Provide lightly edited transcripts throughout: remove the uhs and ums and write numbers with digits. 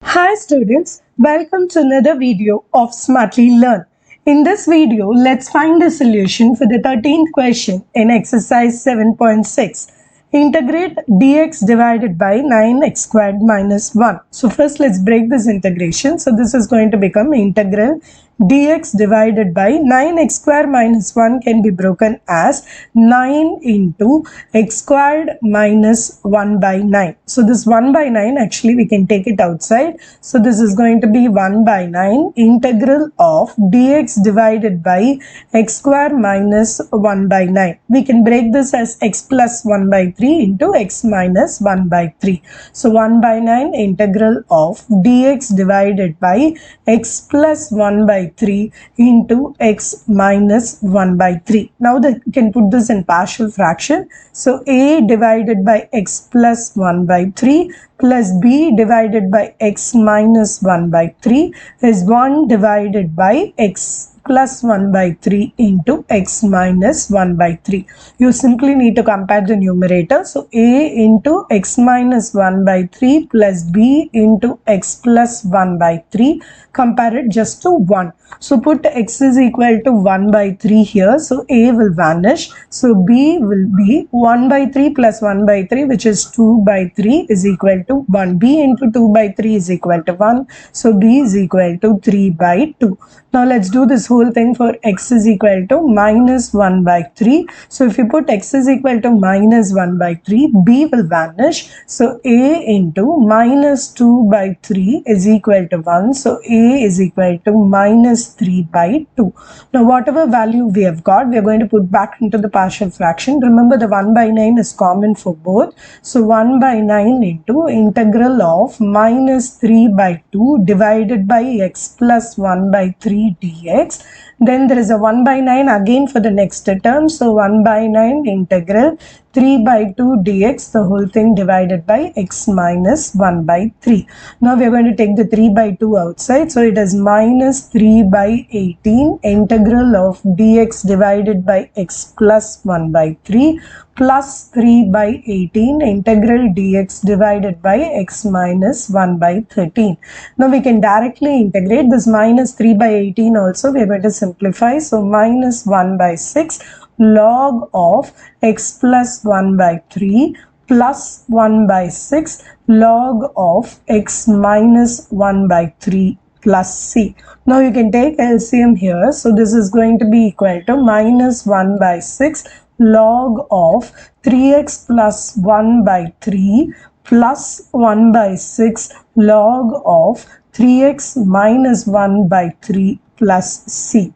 Hi students, welcome to another video of Smartly Learn. In this video, let's find the solution for the 13th question in exercise 7.6. Integrate dx divided by 9x squared minus 1. So first let's break this integration. So this is going to become integral dx divided by 9x squared minus 1 can be broken as 9 into x squared minus 1 by 9. So this 1 by 9 actually we can take it outside. So this is going to be 1 by 9 integral of dx divided by x squared minus 1 by 9. We can break this as x plus 1 by 3 into x minus 1 by 3. So 1 by 9 integral of dx divided by x plus 1 by 3 into x minus 1 by 3. Now we can put this in partial fraction. So a divided by x plus 1 by 3 plus b divided by x minus 1 by 3 is 1 divided by x plus 1 by 3 into x minus 1 by 3. You simply need to compare the numerator. So a into x minus 1 by 3 plus b into x plus 1 by 3. Compare it just to 1. So put x is equal to 1 by 3 here. So a will vanish. So b will be 1 by 3 plus 1 by 3, which is 2 by 3 is equal to 1. b into 2 by 3 is equal to 1. So b is equal to 3 by 2. Now let's do this whole thing for x is equal to minus 1 by 3. So if you put x is equal to minus 1 by 3, b will vanish. So a into minus 2 by 3 is equal to 1. So a is equal to minus 3 by 2. Now whatever value we have got, we are going to put back into the partial fraction. Remember the 1 by 9 is common for both. So 1 by 9 into integral of minus 3 by 2 divided by x plus 1 by 3 dx. Then there is a 1 by 9 again for the next term. So 1 by 9 integral 3 by 2 dx, the whole thing divided by x minus 1 by 3. Now we are going to take the 3 by 2 outside. So it is minus 3 by 18 integral of dx divided by x plus 1 by 3 plus 3 by 18 integral dx divided by x minus 1 by 13. Now we can directly integrate this minus 3 by 18 also. We are going to simplify. So minus 1 by 6 log of x plus 1 by 3 plus 1 by 6 log of x minus 1 by 3 plus c. Now you can take LCM here. So this is going to be equal to minus 1 by 6 log of 3x plus 1 by 3 plus 1 by 6 log of 3x minus 1 by 3 plus c.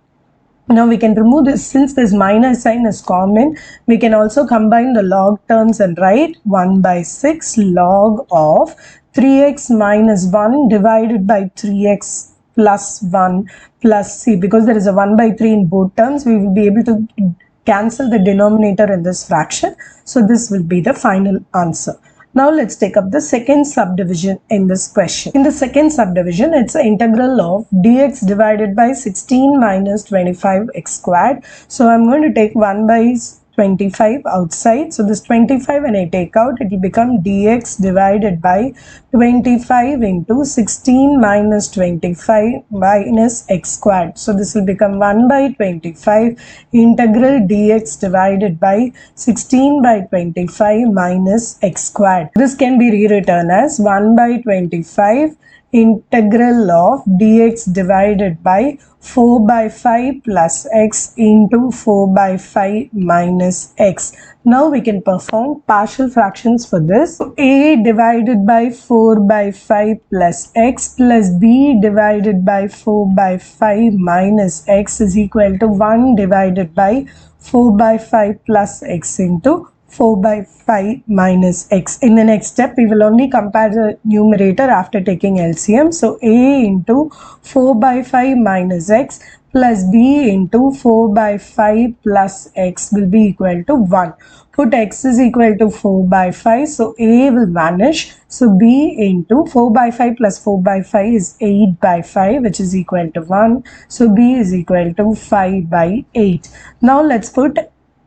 Now we can remove this. Since this minus sign is common, we can also combine the log terms and write 1 by 6 log of 3x minus 1 divided by 3x plus 1 plus c. Because there is a 1 by 3 in both terms, we will be able to cancel the denominator in this fraction. So this will be the final answer. Now let's take up the second subdivision in this question. In the second subdivision, it's an integral of dx divided by 16 minus 25x squared. So I'm going to take 1 by 25 outside. So this 25 when I take out, it will become dx divided by 25 into 16 minus 25 minus x squared. So this will become 1 by 25 integral dx divided by 16 by 25 minus x squared. This can be rewritten as 1 by 25 integral of dx divided by 4 by 5 plus x into 4 by 5 minus x. Now we can perform partial fractions for this. So a divided by 4 by 5 plus x plus b divided by 4 by 5 minus x is equal to 1 divided by 4 by 5 plus x into 4 by 5 minus x. In the next step, we will only compare the numerator after taking LCM. So a into 4 by 5 minus x plus b into 4 by 5 plus x will be equal to 1. Put x is equal to 4 by 5. So a will vanish. So b into 4 by 5 plus 4 by 5 is 8 by 5, which is equal to 1. So b is equal to 5 by 8. Now let's put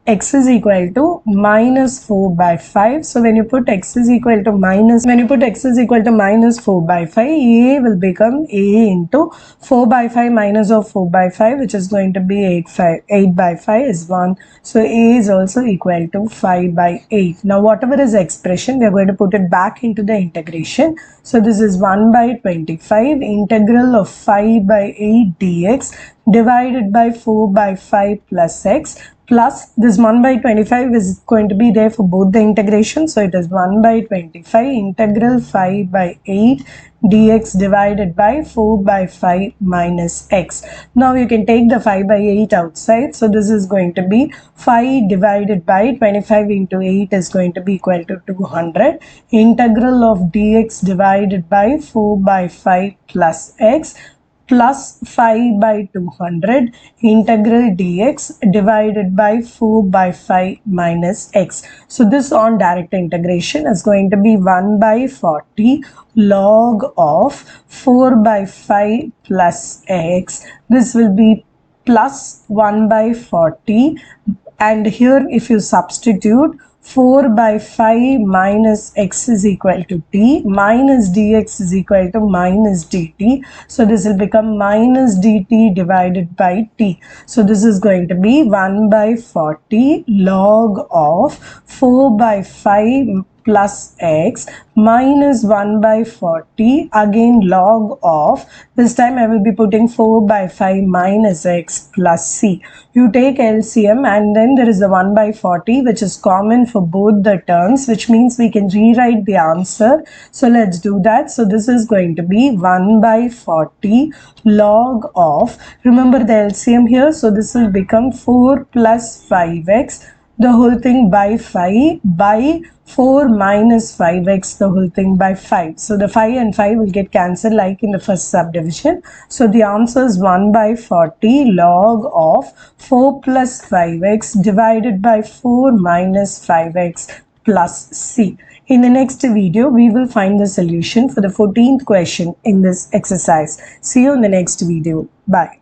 x is equal to minus 4 by 5. So when you put x is equal to minus 4 by 5, a will become a into 4 by 5 minus of 4 by 5, which is going to be 8 by 5 is 1. So a is also equal to 5 by 8. Now whatever is expression, we are going to put it back into the integration. So this is 1 by 25 integral of 5 by 8 dx divided by 4 by 5 plus x, plus this 1 by 25 is going to be there for both the integration. So it is 1 by 25 integral 5 by 8 dx divided by 4 by 5 minus x. Now you can take the 5 by 8 outside. So this is going to be 5 divided by 25 into 8 is going to be equal to 200. Integral of dx divided by 4 by 5 plus x plus 5 by 200 integral dx divided by 4 by 5 minus x. So this on direct integration is going to be 1 by 40 log of 4 by 5 plus x. This will be plus 1 by 40, and here if you substitute 4 by 5 minus x is equal to t minus dx is equal to minus dt. So this will become minus dt divided by t. So this is going to be 1 by 40 log of 4 by 5 plus x minus 1 by 40 again log of, this time I will be putting 4 by 5 minus x plus c. You take LCM and then there is a 1 by 40 which is common for both the terms, which means we can rewrite the answer. So let's do that. So this is going to be 1 by 40 log of, remember the LCM here, so this will become 4 plus 5x the whole thing by 5 by 4 minus 5x the whole thing by 5. So the 5 and 5 will get cancelled like in the first subdivision. So the answer is 1 by 40 log of 4 plus 5x divided by 4 minus 5x plus c. In the next video, we will find the solution for the 14th question in this exercise. See you in the next video. Bye.